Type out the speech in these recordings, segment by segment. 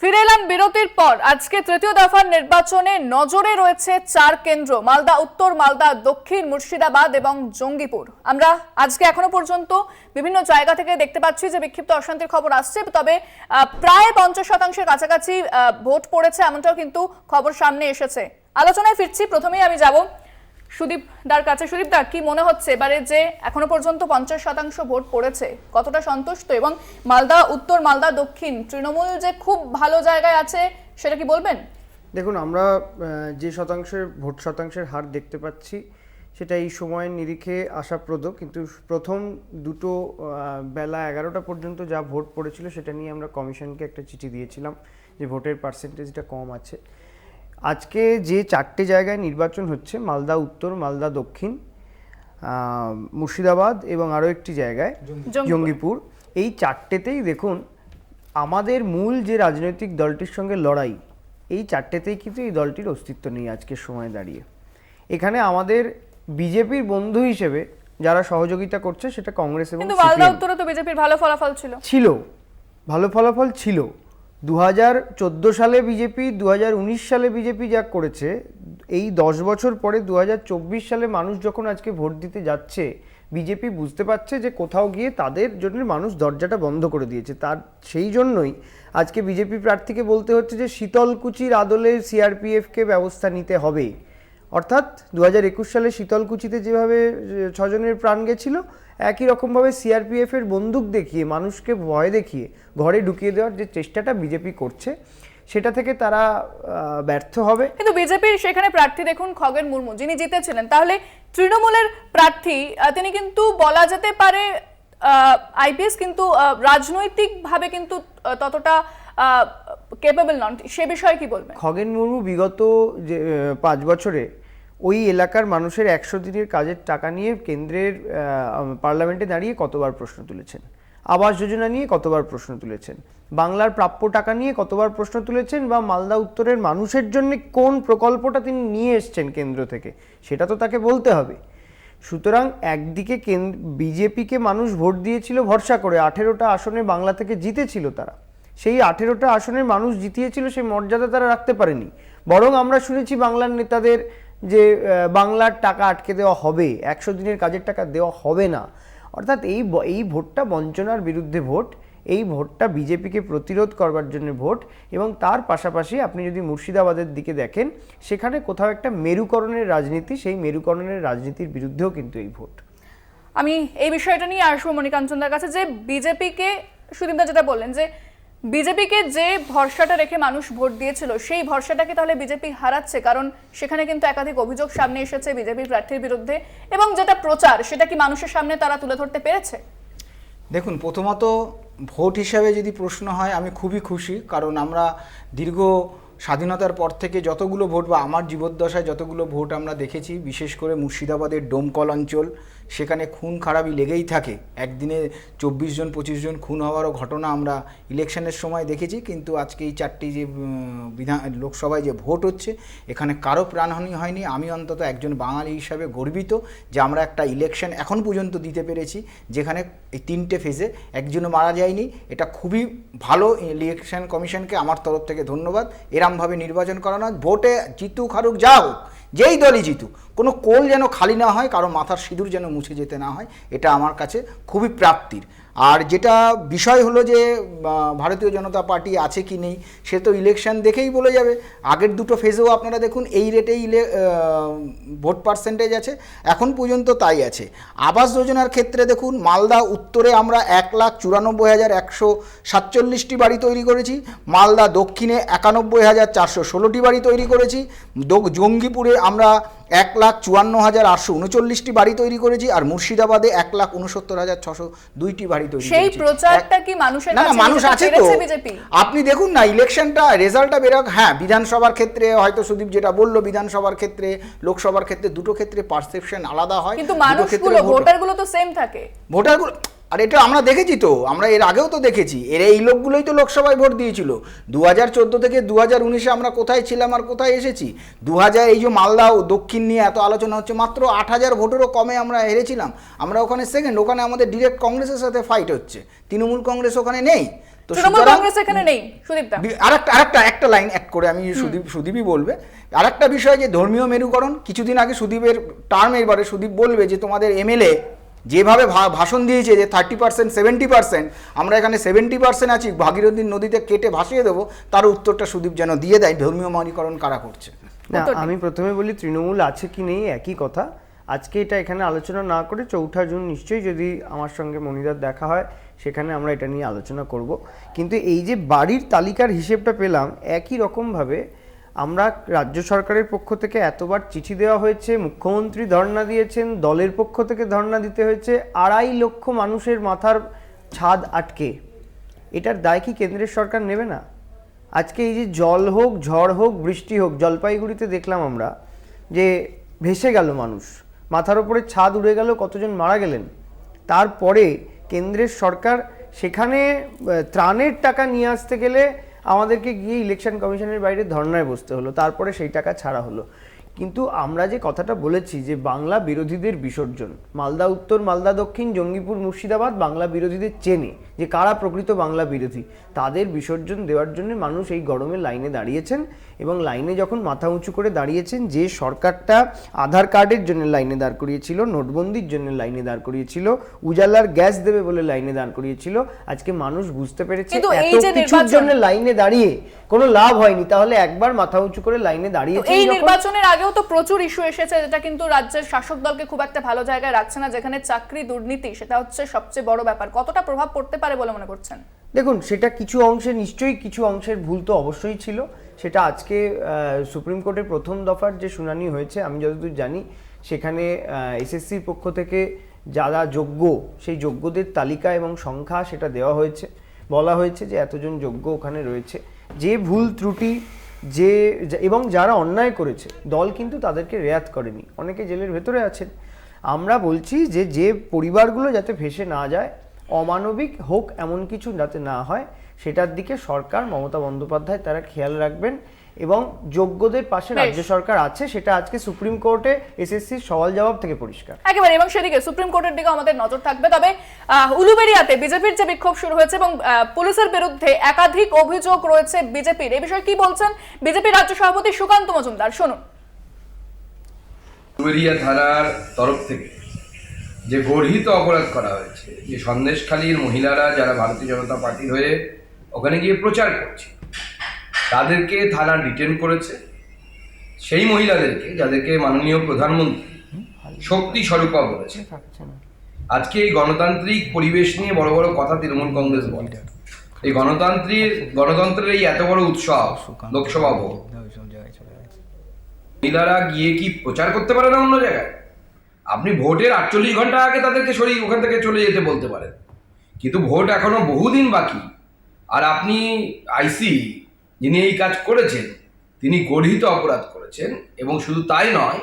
ফিরে এলাম বিরতির পর। আজকে তৃতীয় দফার নির্বাচনে নজরে রয়েছে 4 কেন্দ্র, মালদা উত্তর, মালদা দক্ষিণ, মুর্শিদাবাদ এবং জঙ্গিপুর। আমরা আজকে এখনো পর্যন্ত বিভিন্ন জায়গা থেকে দেখতে পাচ্ছি যে বিক্ষিপ্ত অশান্তির খবর আসছে, তবে প্রায় 50% কাছাকাছি ভোট পড়েছে এমনটাও কিন্তু খবর সামনে এসেছে। আলোচনায় ফিরছি। প্রথমেই আমি যাব সুদীপ দার কাছে। সুদীপ দা, কি মনে হচ্ছে এবারে যে এখনো পর্যন্ত 50% ভোট পড়েছে, কতটা সন্তুষ্ট? এবং মালদা উত্তর, মালদা দক্ষিণ, তৃণমূল যে খুব ভালো জায়গায় আছে সেটা কি বলবেন? দেখুন, আমরা যে ভোট শতাংশের হার দেখতে পাচ্ছি সেটা এই সময়ের নিরিখে আশাপ্রদ, কিন্তু প্রথম দুটো বেলা 11টা পর্যন্ত যা ভোট পড়েছিল সেটা নিয়ে আমরা কমিশনকে একটা চিঠি দিয়েছিলাম যে ভোটের পার্সেন্টেজটা কম আছে। আজকে যে 4টে জায়গায় নির্বাচন হচ্ছে, মালদা উত্তর, মালদা দক্ষিণ, মুর্শিদাবাদ এবং আরও একটি জায়গায় জঙ্গিপুর, এই 4টেতেই দেখুন আমাদের মূল যে রাজনৈতিক দলটির সঙ্গে লড়াই, এই 4টেতেই কিন্তু এই দলটির অস্তিত্ব নেই আজকের সময় দাঁড়িয়ে। এখানে আমাদের বিজেপির বন্ধু হিসেবে যারা সহযোগিতা করছে সেটা কংগ্রেস এবং কিন্তু মালদা উত্তরে তো বিজেপির ভালো ফলাফল ভালো ফলাফল ছিল। 2014 সালে বিজেপি, 2019 সালে বিজেপি যা করেছে, এই 10 বছর পরে 2024 সালে মানুষ যখন আজকে ভোট দিতে যাচ্ছে, বিজেপি বুঝতে পারছে যে কোথাও গিয়ে তাদের জন্য মানুষ দরজাটা বন্ধ করে দিয়েছে। তার সেই জন্যই আজকে বিজেপি প্রার্থীকে বলতে হচ্ছে যে শীতলকুচির আদলে সিআরপিএফকে ব্যবস্থা নিতে হবে। অর্থাৎ 2021 সালে শীতলকুচিতে যেভাবে 6 জনের প্রাণ গেছিল, একই রকমভাবে সিআরপিএফের বন্দুক দেখিয়ে, মানুষকে ভয় দেখিয়ে ঘরে ঢুকিয়ে দেওয়ার যে চেষ্টাটা বিজেপি করছে, সেটা থেকে তারা ব্যর্থ হবে। কিন্তু বিজেপির সেখানে প্রার্থী দেখুন খগেন মুর্মু, যিনি জিতেছিলেন, তাহলে তৃণমূলের প্রার্থী তিনি কিন্তু বলা যেতে পারে আইপিএস, কিন্তু রাজনৈতিকভাবে কিন্তু ততটা ক্যাপেবল নন। সে বিষয়ে কি বলবেন? খগেন মুর্মু বিগত যে 5 বছরে ওই এলাকার মানুষের 100 দিনের কাজের টাকা নিয়ে কেন্দ্রের পার্লামেন্টে দাঁড়িয়ে কতবার প্রশ্ন তুলেছেন, আবাস যোজনা নিয়ে কতবার প্রশ্ন তুলেছেন, বাংলার প্রাপ্য টাকা নিয়ে কতবার প্রশ্ন তুলেছেন, বা মালদা উত্তরের মানুষের জন্য কোন প্রকল্পটা তিনি নিয়ে এসছেন কেন্দ্র থেকে, সেটা তো তাকে বলতে হবে। সুতরাং একদিকে বিজেপিকে মানুষ ভোট দিয়েছিল ভরসা করে, 18টা আসনে বাংলা থেকে জিতেছিল তারা, সেই 18টা আসনের মানুষ জিতিয়েছিল, সেই মর্যাদা তারা রাখতে পারেনি। বরং আমরা শুনেছি বাংলার নেতাদের যে বাংলার টাকা আটকে দেওয়া হবে, 100 দিনের কাজের টাকা দেওয়া হবে না। অর্থাৎ এই ভোটটা বঞ্চনার বিরুদ্ধে ভোট, এই ভোটটা বিজেপিকে প্রতিরোধ করবার জন্য ভোট। এবং তার পাশাপাশি আপনি যদি মুর্শিদাবাদের দিকে দেখেন, সেখানে কোথাও একটা মেরুকরণের রাজনীতি, সেই মেরুকরণের রাজনীতির বিরুদ্ধেও কিন্তু এই ভোট। আমি এই বিষয়টা নিয়ে আসবো মণিকাঞ্চনদার কাছে, যে বিজেপিকে, সুদীপদা যেটা বললেন যে বিজেপিকে যে ভরসাটা রেখে মানুষ ভোট দিয়েছিল, সেই ভরসাটাকে তাহলে বিজেপি হারাচ্ছে, কারণ সেখানে কিন্তু একাধিক অভিযোগ সামনে এসেছে বিজেপির প্রার্থীর বিরুদ্ধে, এবং যেটা প্রচার সেটা কি মানুষের সামনে তারা তুলে ধরতে পেরেছে? দেখুন, প্রথমত ভোট হিসাবে যদি প্রশ্ন হয়, আমি খুবই খুশি, কারণ আমরা দীর্ঘ স্বাধীনতার পর থেকে যতগুলো ভোট, বা আমার জীবদ্দশায় যতগুলো ভোট আমরা দেখেছি, বিশেষ করে মুর্শিদাবাদের ডোমকল অঞ্চল, সেখানে খুন খারাপি লেগেই থাকে। একদিনে 24 জন 25 জন খুন হওয়ারও ঘটনা আমরা ইলেকশনের সময় দেখেছি। কিন্তু আজকে এই 4টি যে লোকসভায় যে ভোট হচ্ছে, এখানে কারো প্রাণহানি হয়নি। আমি অন্তত একজন বাঙালি হিসাবে গর্বিত যে আমরা একটা ইলেকশন এখন পর্যন্ত দিতে পেরেছি যেখানে এই 3টে ফেজে একজনও মারা যায়নি। এটা খুবই ভালো। ইলেকশন কমিশনকে আমার তরফ থেকে ধন্যবাদ। এরমভাবে নির্বাচন করানো, ভোটে জিতুক হারুক যা হোক, যেই দলই জিতুক, কোনো কোল যেন খালি না হয়, কারো মাথার সিঁদুর যেন মুছে যেতে না হয়, এটা আমার কাছে খুবই প্রাপ্তির। আর যেটা বিষয় হলো যে ভারতীয় জনতা পার্টি আছে কি নেই, সে তো ইলেকশন দেখেই বলে যাবে। আগের দুটো ফেজেও আপনারা দেখুন এই রেটেই ভোট পার্সেন্টেজ আছে, এখন পর্যন্ত তাই আছে। আবাস যোজনার ক্ষেত্রে দেখুন, মালদা উত্তরে আমরা 1,94,147টি বাড়ি তৈরি করেছি, মালদা দক্ষিণে 91,416টি বাড়ি তৈরি করেছি, জঙ্গিপুরে আমরা 1,54,839টি বাড়ি তৈরি করেছি, আর মুর্শিদাবাদে 1,69,602টি বাড়ি তৈরি করেছি। সেই প্রচারটা কি মানুষের কাছে মানুষ আছে তো? বিজেপি আপনি দেখুন না, ইলেকশনটা রেজাল্টটা বেরোক। হ্যাঁ, বিধানসভার ক্ষেত্রে হয়তো সুদীপ যেটা বললো, বিধানসভার ক্ষেত্রে, লোকসভার ক্ষেত্রে, দুটো ক্ষেত্রে পারসেপশন আলাদা হয়, কিন্তু মানুষগুলো, ভোটারগুলো তো সেম থাকে। ভোটারগুলো আর এটা আমরা দেখেছি তো, আমরা এর আগেও তো দেখেছি, এই লোকগুলোই তো লোকসভায় ভোট দিয়েছিল 2014 থেকে 2019-এ আমরা কোথায় ছিলাম আর কোথায় এসেছি। 2000 এই যে মালদা ও দক্ষিণ নিয়ে এত আলোচনা হচ্ছে, মাত্র 8000 ভোটেরও কমে আমরা হেরেছিলাম, আমরা ওখানে সেকেন্ড, ওখানে আমাদের ডিরেক্ট কংগ্রেসের সাথে ফাইট হচ্ছে, তৃণমূল কংগ্রেস ওখানে নেই। তো তৃণমূল কংগ্রেস এখানে নেই। সুদীপ দা, আরেকটা লাইন এক করে আমি সুদীপই বলবে। আরেকটা বিষয় যে ধর্মীয় মেরুকরণ, কিছুদিন আগে সুদীপের টার্ম, এবারে সুদীপ বলবে যে তোমাদের এমএলএ যেভাবে ভাষণ দিয়েছে যে 30% 70%, আমরা এখানে 70% আছি, ভাগীরথী নদীতে কেটে ভাসিয়ে দেবো, তার উত্তরটা সুদীপ যেন দিয়ে দেয় ধর্মীয় মেরুকরণ কারা করছে। না, আমি প্রথমে বলি তৃণমূল আছে কি নেই একই কথা। আজকে এটা এখানে আলোচনা না করে 4 জুন নিশ্চয়ই যদি আমার সঙ্গে মনিদার দেখা হয় সেখানে আমরা এটা নিয়ে আলোচনা করব। কিন্তু এই যে বাড়ির তালিকার হিসেবটা পেলাম, একই রকমভাবে আমরা রাজ্য সরকারের পক্ষ থেকে এতবার চিঠি দেওয়া হয়েছে, মুখ্যমন্ত্রী ধর্ণা দিয়েছেন, দলের পক্ষ থেকে ধর্ণা দিতে হয়েছে, 2.5 লক্ষ মানুষের মাথার ছাদ আটকে। এটার দায় কি কেন্দ্রের সরকার নেবে না? আজকে এই যে জল হোক, ঝড় হোক, বৃষ্টি হোক, জলপাইগুড়িতে দেখলাম আমরা যে ভেসে গেল মানুষ, মাথার ওপরে ছাদ উড়ে গেল, কতজন মারা গেলেন। তারপরে কেন্দ্রের সরকার সেখানে ত্রাণের টাকা নিয়ে আসতে গেলে আমাদেরকে গিয়ে ইলেকশন কমিশনের বাইরে ধর্নায় বসতে হলো, তারপরে সেই টাকা ছাড়া হলো। কিন্তু আমরা যে কথাটা বলেছি যে বাংলা বিরোধীদের বিসর্জন, মালদা উত্তর, মালদা দক্ষিণ, জঙ্গিপুর, মুর্শিদাবাদ বাংলা বিরোধীদের চেনে যে কারা প্রকৃত বাংলা বিরোধী, তাদের বিসর্জন দেওয়ার জন্য মানুষ এই গরমে লাইনে দাঁড়িয়েছেন। এবং লাইনে যখন মাথা উঁচু করে দাঁড়িয়েছেন, যে সরকারটা আধার কার্ডের জন্য লাইনে দাঁড় করিয়েছিল, নোটবন্দির জন্য লাইনে দাঁড় করিয়েছিল, উজালার গ্যাস দেবে বলে লাইনে দাঁড় করিয়েছিল, আজকে মানুষ বুঝতে পেরেছে এত কিছুর জন্য লাইনে দাঁড়িয়ে কোনো লাভ হয়নি। তাহলে একবার মাথা উঁচু করে লাইনে দাঁড়িয়েছে। এই নির্বাচনের আগেও তো প্রচুর ইস্যু এসেছে, যেটা কিন্তু রাজ্যের শাসক দলকে খুব একটা ভালো জায়গায় রাখছে না, যেখানে চাকরি দুর্নীতি, সেটা হচ্ছে সবচেয়ে বড় ব্যাপার। কতটা প্রভাব পড়তে পারে বলে মনে করছেন? দেখুন, সেটা কিছু অংশে নিশ্চয়ই, কিছু অংশের ভুল তো অবশ্যই ছিল। সেটা আজকে সুপ্রিম কোর্টের প্রথম দফার যে শুনানি হয়েছে, আমি যতদূর জানি সেখানে এসএসসির পক্ষ থেকে যারা যোগ্য, সেই যোগ্যদের তালিকা এবং সংখ্যা সেটা দেওয়া হয়েছে, বলা হয়েছে যে এতজন যোগ্য ওখানে রয়েছে। যে ভুল ত্রুটি যে এবং যারা অন্যায় করেছে, দল কিন্তু তাদেরকে রেয়াত করেনি, অনেকে জেলের ভেতরে আছেন। আমরা বলছি যে যে পরিবারগুলো যাতে ভেসে না যায়, অমানবিক হোক এমন কিছু যাতে না হয়, সেটার দিকে সরকার, মমতা বন্দ্যোপাধ্যায় তারা খেয়াল রাখবেন। এবং যোগ্যদের পাশে রাজ্য সরকার আছে, সেটা আজকে সুপ্রিম কোর্টে এসএসসির সওয়াল জবাব থেকে পরিষ্কার একেবারে। এবং সেদিকে সুপ্রিম কোর্টের দিকে আমাদের নজর থাকবে। তবে উলুবেড়িয়াতে বিজেপির যে বিক্ষোভ শুরু হয়েছে এবং পুলিশের বিরুদ্ধে একাধিক অভিযোগ রয়েছে বিজেপির, এই বিষয়ে কি বলছেন বিজেপি রাজ্য সভাপতি সুকান্ত মজুমদার, শুনুন। উলুবেড়িয়া থানার তরফ থেকে যে গর্হিত অপরাধ করা হয়েছে, যে সন্দেশখালীর মহিলারা যারা ভারতীয় জনতা পার্টির হয়ে ওখানে গিয়ে প্রচার করছে, তাদেরকে থানা ডিটেন করেছে। সেই মহিলাদেরকে, যাদেরকে মাননীয় প্রধানমন্ত্রী শক্তি স্বরূপা বলেছে। আজকে এই গণতান্ত্রিক পরিবেশ নিয়ে বড় বড় কথা তৃণমূল কংগ্রেস বলে। এই গণতন্ত্রের এই এত বড় উৎসব লোকসভা ভোট, মহিলারা গিয়ে কি প্রচার করতে পারে না অন্য জায়গায়? আপনি ভোটের 48 ঘন্টা আগে তাদেরকে সরিয়ে ওখান থেকে চলে যেতে বলতে পারেন, কিন্তু ভোট এখনো বহুদিন বাকি। আর আপনি আইসি যিনি এই কাজ করেছেন, তিনি গর্হিত অপরাধ করেছেন। এবং শুধু তাই নয়,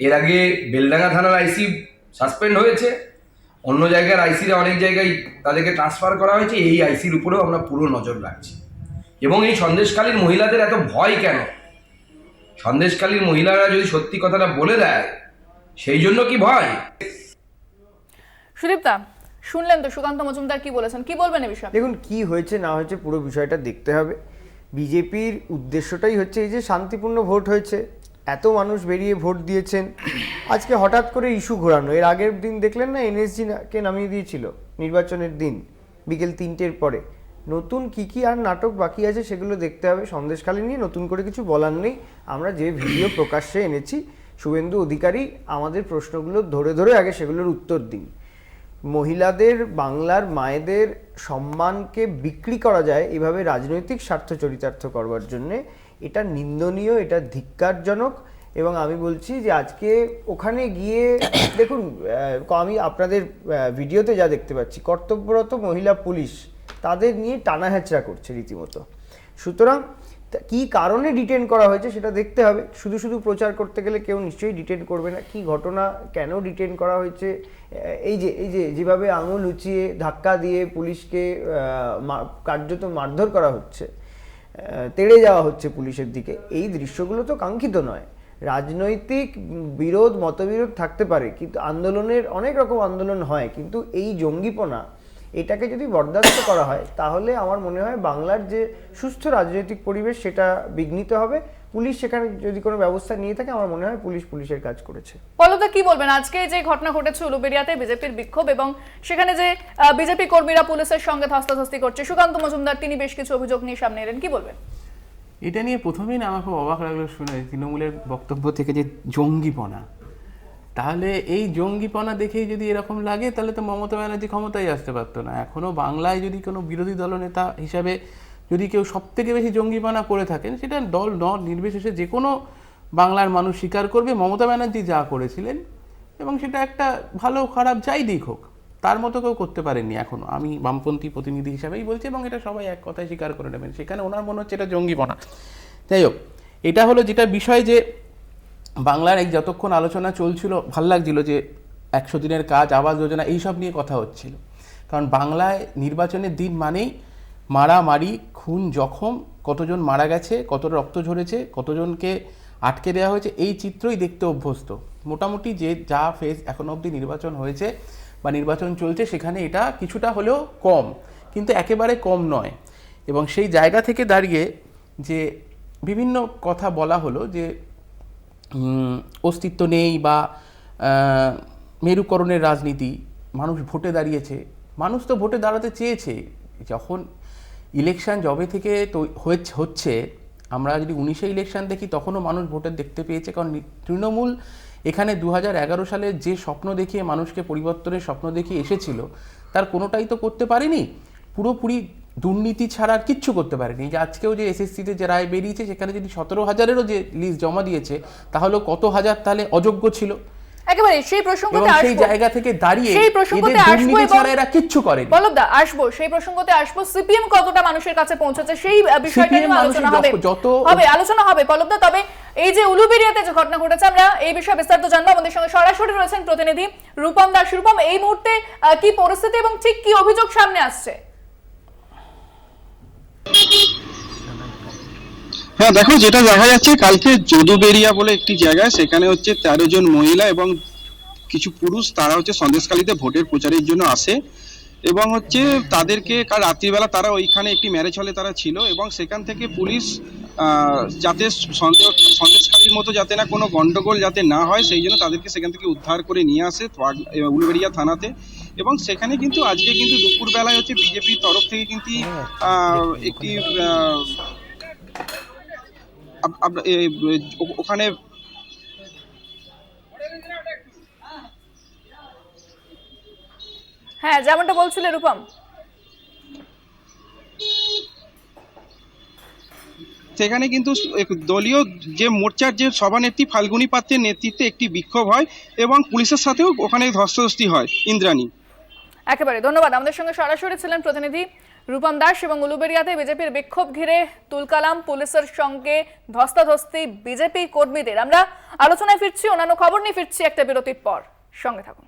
এর আগে বেলডাঙ্গা থানার আইসি সাসপেন্ড হয়েছে, অন্য জায়গার আইসিরা অনেক জায়গায় তাদেরকে ট্রান্সফার করা হয়েছে। এই আইসির উপরেও আমরা পুরো নজর রাখছি। এবং এই সন্দেশখালীর মহিলাদের এত ভয় কেন? সন্দেশখালীর মহিলারা যদি সত্যি কথাটা বলে দেয়, সেই জন্য কি ভয়? সুদীপ্তা, শুনলেন তো সুকান্ত মজুমদার কি বলেছেন, কি বলবেন এই বিষয়ে? দেখুন, কি হয়েছে না হয়েছে পুরো বিষয়টা দেখতে হবে। বিজেপির উদ্দেশ্যটাই হচ্ছে এই যে শান্তিপূর্ণ ভোট হয়েছে, এত মানুষ বেরিয়ে ভোট দিয়েছেন, আজকে হঠাৎ করে ইস্যু ঘোরানো। এর আগের দিন দেখলেন না, এনএসজিকে নামিয়ে দিয়েছিল নির্বাচনের দিন বিকেল 3টের পরে। নতুন কি আর নাটক বাকি আছে সেগুলো দেখতে হবে। সন্দেশখালী নিয়ে নতুন করে কিছু বলার নেই। আমরা যে ভিডিও প্রকাশ্যে এনেছি, শুভেন্দু অধিকারী আমাদের প্রশ্নগুলো ধরে ধরে আগে সেগুলোর উত্তর দিন। মহিলাদের, বাংলার মায়েদের সম্মানকে বিক্রি করা যায় এভাবে রাজনৈতিক স্বার্থ চরিতার্থ করবার জন্যে, এটা নিন্দনীয়, এটা ধিক্কারজনক। এবং আমি বলছি যে আজকে ওখানে গিয়ে দেখুন, আমি আপনাদের ভিডিওতে যা দেখতে পাচ্ছি, কর্তব্যরত মহিলা পুলিশ তাদের নিয়ে টানা হ্যাচড়া করছে রীতিমতো। সুতরাং কি কারণে ডিটেন করা হয়েছে সেটা দেখতে হবে। শুধু শুধু প্রচার করতে গেলে কেউ নিশ্চয়ই ডিটেন করবে না। কি ঘটনা, কেন ডিটেন করা হয়েছে, যেভাবে আঙুল উঁচিয়ে ধাক্কা দিয়ে পুলিশকে কার্যত মারধর করা হচ্ছে, তেড়ে যাওয়া হচ্ছে পুলিশের দিকে, এই দৃশ্যগুলো তো কাঙ্ক্ষিত নয়। রাজনৈতিক বিরোধ মতবিরোধ থাকতে পারে, কিন্তু আন্দোলনের অনেক রকম আন্দোলন হয়, কিন্তু এই জঙ্গিপনা এটাকে যদি বরদাস্ত করা হয় তাহলে আমার মনে হয় বাংলার যে সুস্থ রাজনৈতিক পরিবেশ সেটা বিঘ্নিত হবে। পুলিশ সেখানে যদি কোনো ব্যবস্থা নিয়ে থাকে আমার মনে হয় পুলিশের কাজ করেছে। পল্লবদা কি বলবেন, আজকে যে ঘটনা ঘটেছে উলুবেড়িয়াতে বিজেপির বিক্ষোভ এবং সেখানে যে বিজেপি কর্মীরা পুলিশের সঙ্গে ধস্তাধস্তি করছে, সুকান্ত মজুমদার তিনি বেশ কিছু অভিযোগ নিয়ে সামনে এলেন, কি বলবেন? এটা নিয়ে প্রথমেই না আমার খুব অবাক লাগলো শুনে তৃণমূলের বক্তব্য থেকে যে জঙ্গিপনা, তাহলে এই জঙ্গিপনা দেখেই যদি এরকম লাগে তাহলে তো মমতা ব্যানার্জি ক্ষমতায় আসতে পারতো না। এখনও বাংলায় যদি কোনো বিরোধী দলনেতা হিসাবে যদি কেউ সবথেকে বেশি জঙ্গিপনা করে থাকেন, সেটা দল নির্বিশেষে যে কোনো বাংলার মানুষ স্বীকার করবে মমতা ব্যানার্জি যা করেছিলেন, এবং সেটা একটা ভালো খারাপ যাই দিক হোক তার মতো কেউ করতে পারেননি এখনও। আমি বামপন্থী প্রতিনিধি হিসাবেই বলছি, এবং এটা সবাই এক কথায় স্বীকার করে নেবেন। সেখানে ওনার মনে হচ্ছে এটা জঙ্গিপনা। যাই হোক, এটা হলো যেটা বিষয়, যে বাংলার এই যতক্ষণ আলোচনা চলছিল ভাল লাগছিল যে 100 দিনের কাজ, আবাস যোজনা, এইসব নিয়ে কথা হচ্ছিল। কারণ বাংলায় নির্বাচনের দিন মানেই মারামারি, খুন, জখম, কতজন মারা গেছে, কত রক্ত ঝরেছে, কতজনকে আটকে দেওয়া হয়েছে, এই চিত্রই দেখতে অভ্যস্ত। মোটামুটি যে যা ফেজ এখনো অবধি নির্বাচন হয়েছে বা নির্বাচন চলছে সেখানে এটা কিছুটা হলেও কম, কিন্তু একেবারে কম নয়। এবং সেই জায়গা থেকে দাঁড়িয়ে যে বিভিন্ন কথা বলা হলো যে অস্তিত্ব নেই বা মেরুকরণের রাজনীতি, মানুষ ভোটে দাঁড়িয়েছে, মানুষ তো ভোটে দাঁড়াতে চেয়েছে। যখন ইলেকশন জবে থেকে তো হচ্ছে, আমরা যদি 19-এ ইলেকশন দেখি তখনও মানুষ ভোটে দেখতে পেয়েছে। কারণ তৃণমূল এখানে 2011 সালে যে স্বপ্ন দেখিয়ে মানুষকে পরিবর্তনের স্বপ্ন দেখিয়ে এসেছিল তার কোনোটাই তো করতে পারেনি, পুরোপুরি দুর্নীতি ছাড়া আর কিচ্ছু করতে পারেনি। যে আজকেও যে এসএসসিতে যে রায় বেরিয়েছে সেখানে যদি 17,000-এরও যে লিস্ট জমা দিয়েছে তাহলে কত হাজার তাহলে অযোগ্য ছিল। একেবারে সেই প্রসঙ্গতে আসবো, সেই জায়গা থেকে দাঁড়িয়ে সেই প্রসঙ্গতে আসবো, ছাড়া এরা কিচ্ছু করেনি। পল্লবদা আসবো, সেই প্রসঙ্গতে আসবো। সিপিএম কতটা মানুষের কাছে পৌঁছেছে সেই বিষয়টা নিয়ে আলোচনা হবে পল্লবদা। তবে এই যে উলুবেড়িয়াতে যে ঘটনা ঘটেছে, আমরা এই বিষয়ে বিস্তারিত জানবো। আমাদের সঙ্গে সরাসরি রয়েছেন প্রতিনিধি রূপম দাস। রূপম, এই মুহূর্তে কি পরিস্থিতি এবং ঠিক কি অভিযোগ সামনে আসছে? হ্যাঁ দেখো, যেটা দেখা যাচ্ছে কালকে যদুবেড়িয়া বলে একটি জায়গায়, সেখানে হচ্ছে 13 জন মহিলা এবং কিছু পুরুষ, তারা হচ্ছে সন্দেশখালীতে ভোটের প্রচারের জন্য আসে এবং হচ্ছে তাদেরকে কাল রাত্রিবেলা তারা ওইখানে একটি ম্যারেজ হলে তারা ছিল, এবং সেখান থেকে পুলিশ যাতে সন্দেশখালীর মতো যাতে না কোনো গন্ডগোল যাতে না হয় সেই জন্য তাদেরকে সেখান থেকে উদ্ধার করে নিয়ে আসে উলুবেড়িয়া থানাতে। এবং সেখানে কিন্তু আজকে কিন্তু দুপুরবেলায় হচ্ছে বিজেপির তরফ থেকে কিন্তু একটি ওখানে হ্যাঁ, যেমনটা বলছিলে রূপম, সেখানে কিন্তু দলীয় যে মোর্চার যে সভানেত্রী ফাল্গুনী পাত্রের নেতৃত্বে একটি বিক্ষোভ হয় এবং পুলিশের সাথেও ওখানে ধস্তাধস্তি হয়। ইন্দ্রাণী, একেবারে ধন্যবাদ। আমাদের সঙ্গে সরাসরি ছিলেন প্রতিনিধি রূপম দাস। এবং উলুবেড়িয়াতে বিজেপির বিক্ষোভ ঘিরে তুলকালাম, পুলিশের সঙ্গে ধস্তাধস্তি বিজেপি কর্মীদের। আমরা আলোচনায় ফিরছি, অন্যান্য খবর নিয়ে ফিরছি একটা বিরতির পর, সঙ্গে থাকুন।